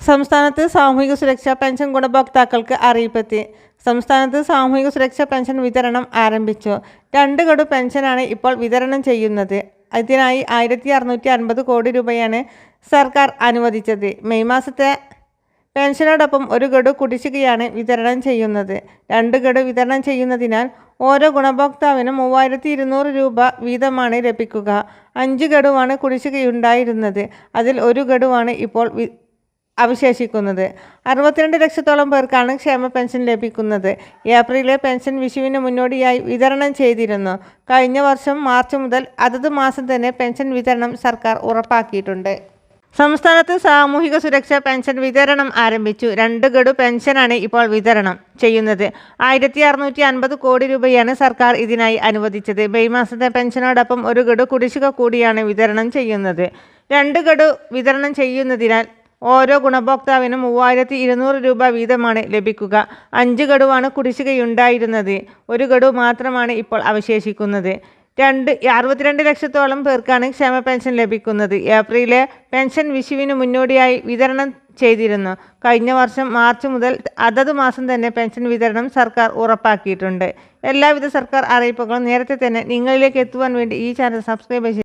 സംസ്ഥാനത്ത് സാമൂഹിക സുരക്ഷാ പെൻഷൻ ഗുണഭോക്താക്കൾക്ക് അറിയിപ്പെത്തി. സംസ്ഥാനത്ത് സാമൂഹിക സുരക്ഷാ പെൻഷൻ വിതരണം ആരംഭിച്ചു. 2 ഗഡു പെൻഷനാണ് ഇപ്പോൾ വിതരണം ചെയ്യുന്നത്. ഇതിനായി 1650 കോടി രൂപയാണ് സർക്കാർ അനുവദിച്ചത്. മെയ് മാസത്തെ പെൻഷനോടൊപ്പം 1 ഗഡു കുടിശ്ശികയാണ് വിതരണം ചെയ്യുന്നത്. 2 ഗഡു വിതരണം ചെയ്യുന്നതിനാൽ ഓരോ ഗുണഭോക്താവിനും 3200 രൂപ വീതമാണ് ലഭിക്കുക. 5 ഗഡുവാണ് കുടിശ്ശികയുണ്ടായിരുന്നത്. അതിൽ 1 ഗഡുവാണ് ഇപ്പോൾ അവശേഷിക്കുന്നത്. 62 ലക്ഷത്തോളം പേർക്കാണ് ക്ഷേമ പെൻഷൻ ലഭിക്കുന്നത്. ഏപ്രിലിലെ പെൻഷൻ വിഷുവിന് മുന്നോടിയായി വിതരണം ചെയ്തിരുന്നു. കഴിഞ്ഞ വർഷം മാർച്ച് മുതൽ അതത് മാസം തന്നെ പെൻഷൻ വിതരണം സർക്കാർ ഉറപ്പാക്കിയിട്ടുണ്ട്. സംസ്ഥാനത്ത് സാമൂഹിക സുരക്ഷാ പെൻഷൻ വിതരണം ആരംഭിച്ചു. 2 ഗഡു പെൻഷനാണ് ഇപ്പോൾ വിതരണം ചെയ്യുന്നത്. 1650 കോടി രൂപയാണ് സർക്കാർ ഇതിനായി അനുവദിച്ചത്. മെയ് മാസത്തെ പെൻഷനോടൊപ്പം 1 ഗഡു കുടിശ്ശിക കൂടിയാണ് വിതരണം ചെയ്യുന്നത്. 2 ഗഡു വിതരണം ചെയ്യുന്നതിനാൽ ഓരോ ഗുണഭോക്താവിനും 3200 രൂപ വീതമാണ് ലഭിക്കുക. 5 ഗഡുവാണ് കുടിശ്ശികയുണ്ടായിരുന്നത്. 1 ഗഡു മാത്രമാണ് ഇപ്പോൾ അവശേഷിക്കുന്നത്. 62 ലക്ഷത്തോളം പേർക്കാണ് ക്ഷേമ പെൻഷൻ ലഭിക്കുന്നത്. ഏപ്രിലിലെ പെൻഷൻ വിഷുവിന് മുന്നോടിയായി വിതരണം ചെയ്തിരുന്നു. കഴിഞ്ഞ വർഷം മാർച്ച് മുതൽ അതത് മാസം തന്നെ പെൻഷൻ വിതരണം സർക്കാർ ഉറപ്പാക്കിയിട്ടുണ്ട്. എല്ലാവിധ സർക്കാർ അറിയിപ്പുകളും നേരത്തെ തന്നെ നിങ്ങളിലേക്ക് എത്തുവാൻ വേണ്ടി ഈ ചാനൽ സബ്സ്ക്രൈബ് ചെയ്യുക.